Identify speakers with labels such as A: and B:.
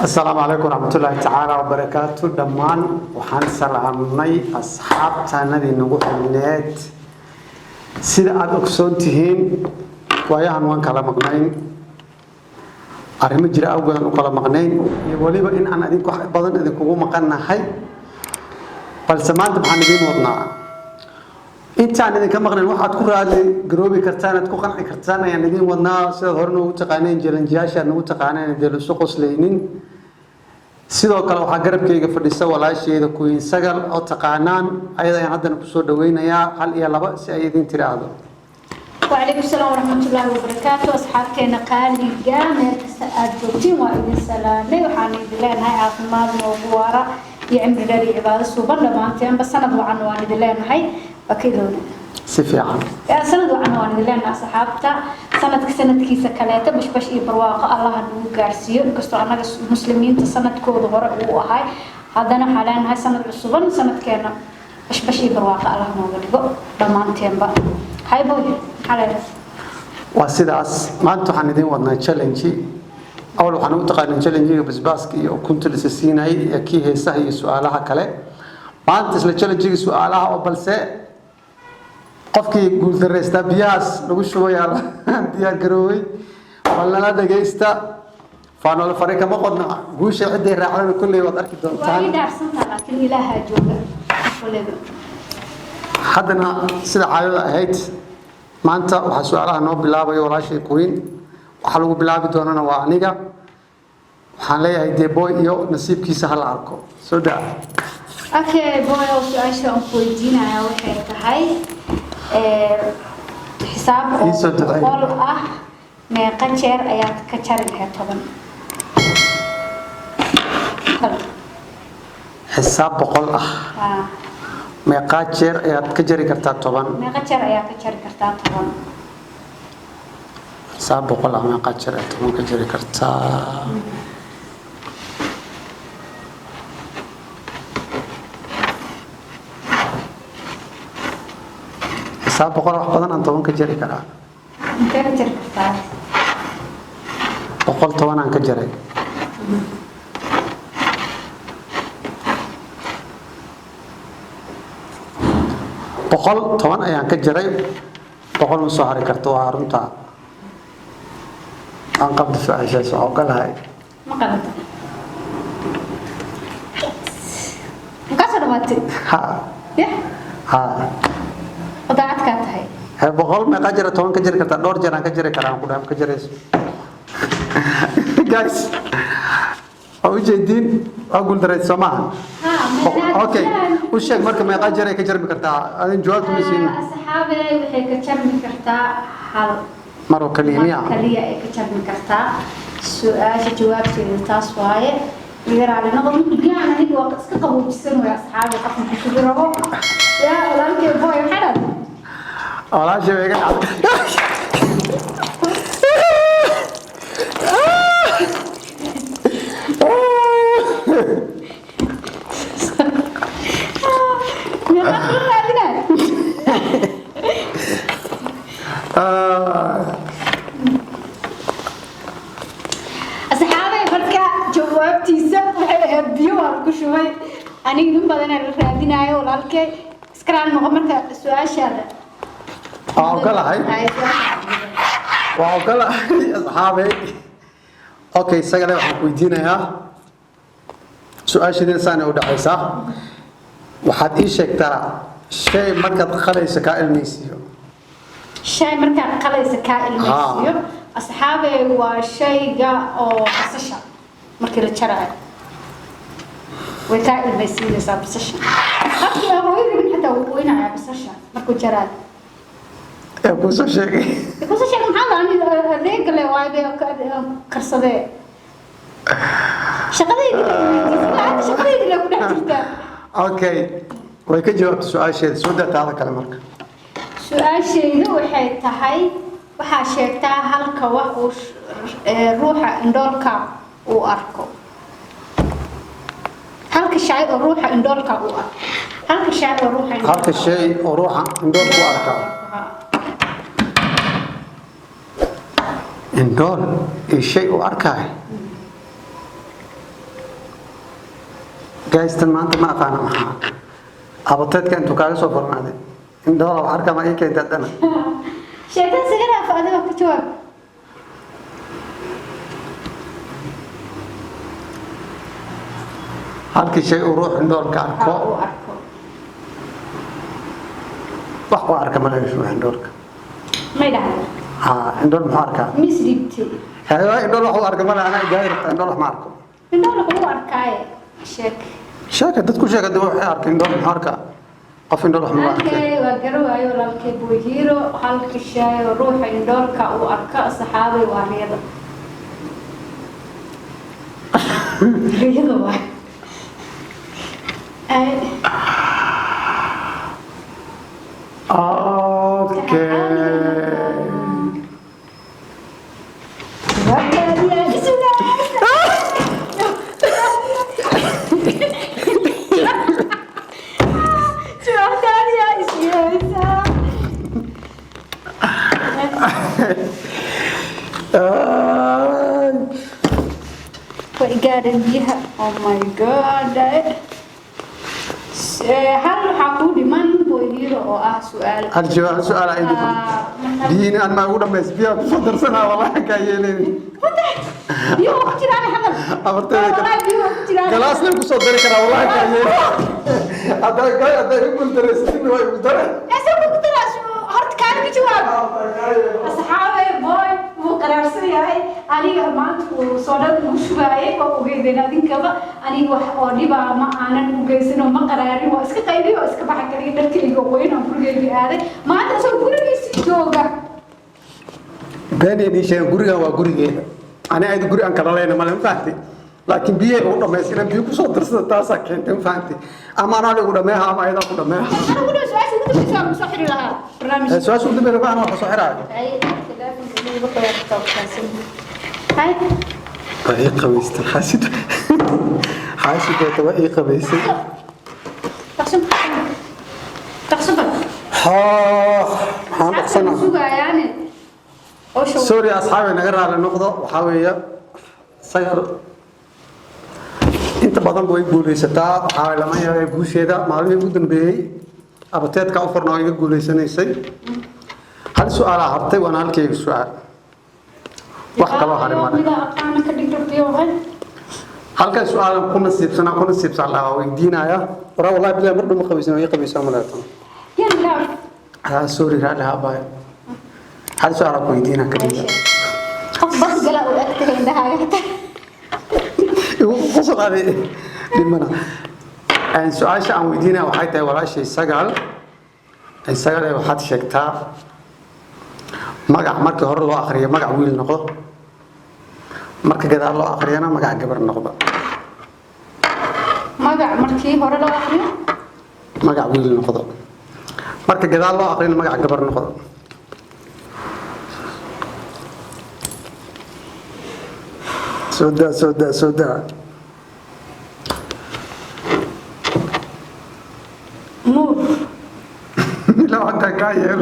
A: السلام عليكم ورحمة الله تعالى وبركاته دمان وحان سلامني أصحاب تانادي نقول النت سيدا أكسون تهين وياهن وان كلا مقنعين أرهم جرا أوجد نقلا مقنعين يقولي بإن أنا أديكو بدن أديكو مقنع حي فالسمان تبحان دين وضنا أنت عن ذلك مقنع واحد كورة جروبي كرتانة تكو قنع كرتانة يعني دين وضنا سيدا هرنو تقانين جلنجاشا نو تقانين ديلو سوقس لينين sidoo kale waxa garabkayga fadhiisa walaasheeda kuwiin sagal oo taqaanaan ayada aan hadda ku soo dhaweynayaa hal iyo laba si ay idin tiraahdo
B: وعليكم السلام ورحمة الله وبركاته أصحابنا قالي جامر سأجوتين وإذن سلامي وحاني دلين هاي عافماد موضوعة يعمل داري عبادة سوبر لما أنتين بس سند وعنوان دلين هاي أكيدون
A: سفيعا
B: يا سند وعنوان دلين أصحابتا سند كيسة كلاته بش إبرواق الله نو جارسيو كستو أنا مسلمين تسند كود غرق وهاي هذانا حاليا هاي سند السوبر سند كنا بش إبرواق الله نو غرق لما أنتين بقى هاي بوي
A: وسيداس ما أنتوا حندين ودنا تشالنجي أول وحنا متقارن تشالنجي بس باسكي وكنت لسه كي هي سهي سؤالها كله ما أنت سل تشالنجي سؤالها وبلسة قفكي يقول درست بياس لو شوية بيا كروي ولا لا دقيستا فأنا الفريق ما قدنا قوش عدي راعنا كل يوم أركض
B: وأنا درسنا لكن إلها جوجا
A: حدنا سيد عائلة هيت maanta waxa su'aalaha noo bilaabay walaashay queen waxa lagu bilaabi doonana waa aniga waxaan leeyahay deeboy iyo nasiibkiisa hal arko soo daa
B: okay boy oo su'aasha aan ku weydiinaya waxay tahay xisaab qol ah meeqa jeer ayaad ka jari lahayd 10
A: xisaab boqol ah meeqa jeer ayaad ka jari kartaa 10
B: meeqa jeer ayaad ka jari kartaa 10
A: xisaab boqol ah meeqa jeer ayaad 10 ka jari kartaa xisaab boqol wax badan aan 10 ka jari karaa
B: intee ka jari kartaa
A: boqol 10 aan ka jaray boqol 10 ayaan ka jaray boqol ma soo hari karto waa runta aan qabdo su'aashaas oo galahay
B: ma qalad ka soo dhawaatay ha wadaad ka tahay
A: boqol ma qajara 10 ka jari kartaa dhowr jeer aan ka jari karaa ku dhaam ka jarayso guys oo jeedin أقول دريت سماها. أوكي. وش شيء مركب ما يقاجر يكجر بكرتا. أنا جواب تونسين.
B: أصحابي وحي كجر بكرتا حال.
A: مرة كلية.
B: كلية كجر بكرتا. سؤال جواب في التصوير. غير على نقطة يعني هيك وقت كقبول بالسن ويا أصحابي قسم كشجرة. يا ولا كيف بوي حلال.
A: ولا شيء يقعد.
B: أصحابي فركة جوابتي سب بيو الكشوي أنا يوم بدنا الرادين عيا ولا الكي سكران مغمرة السؤال شهادة
A: أوكلا هاي وأوكلا أصحابي أوكي سجل وحكويتينا يا سؤال شديد سنة ودعيسة waxaad ii sheegtaa shay markaad qalayso ka ilmeysiyo
B: shay markaad qalayso ka ilmeysiyo asxaabay waa shayga oo basasha markii la jarayo way ka ilmeysiinaysaa basasha hadda hooyadii xataa weynaaya basasha markuu jarayo
A: ku soo sheegay
B: maxaa la adeeg le waay bay karsadee shaqadaydi la ku dhex jirtaa
A: okay way ka jawaabtay su'aasheeda soo daatada kale marka
B: su'aasheedu waxay tahay waxa sheegtaa halka wax uu ruuxa indhoolka uu arko halka shay oo ruuxa indhoolka uu arko halka shay oo ruuxa indhoolka uu arko indhool shay uu arkaay
A: gaystan maanta ma aqaana maxaa abateedka intuu kaaga soo farmaaday indhooda wax arka ma ii keentay haddana
B: sheekada sigana faadiga ku jawaab
A: halkii shay uu ruux indhoolka arko
B: uu arko
A: wax uu arka ma leeyahay ruux indhoolka
B: ma idhaahdo
A: indhool muxuu arkaa
B: misribti
A: indhool wax uu arka ma leeyahay gaayirta indhool wax ma arko
B: indhool wuxuu arkaaye sheeka
A: dadku sheeka dib waxay arkay indhool muxuu arkaa qof indhool wax ma arkay
B: waa garawaayo lamkee booyiro halka shay ruuxa indhoolka uu arka saxaabay waa riyada riyada waa biyaha oh my god hal waxaa kuu dhiman booyiro oo ah su'aal
A: hal su'aal ay dhiman biyiin aan ma ugu dhameys biyaha ku soo darsanaa wallahi ka yeeleen
B: biyo ku jiraan hadal
A: abarteeda galaas la ku soo dari karaa wallahi ka yeeleen hadda igu dareystin way igu dareen
B: asagu ku daraaso horta kaan ku jawaab asxaabe boy wuu qaraarsan yahay aniga maanta uu soo dhan u shubaayay oo ogeydeen adinkaba aniga wax oo dhibaa ma aanan u geysano ma qaraarin waa iska qaybiyo oo iska baxa kaliya dharkayga weyn oo gurigayga aaday maanta soo gurigiisii jooga
A: beeneedii sheegan gurigan waa gurigeeda ani ayda guri aan kala leyna male ma fahamtay laakiin biyaha ugu dhamaystiran biyo kusoo darsada taasaa keentay ma fahamtay ama anaa lagu dhameeha ama ayadaa ku dhameeha su-aasha ugu dambeeya baan waxa soo xiraayo waa ii qabaystay xaasideeta waa ii qabaysay maxaan dhaqsanaa sorry asxaabi naga raali noqdo waxaa weeye sagar inta badan way guulaysataa waxaa lama yaabay guusheeda maalmihii ugu dambeeyey abateedka u furna oo iga guulaysanaysay hal su-aalaa hartay waana halkayga su-aal wax kaloo haray male halkan su-aalan ku nasiibsan lahaa weydiinaya waraa wallahi bilahi mar dhuma qabaysan way qabaysaa maleeto sorry raali haabaayo hal su-aal ku weydiina kaliya
B: qof bas gala oo agtahay indhahaaga
A: qosol adi dhimana su-aasha aan weydiinaya waxay tahay walaashay sagaal waxaad sheegtaa magac markii hore loo akriyo magac wiil noqdo marka gadaal loo akriyana magac gabar noqdo
B: magac markii hore loo akriyo
A: magac wiil noqdo marka gadaal loo akriyana magac gabar noqdo soda
B: nuur
A: لا عندك عيل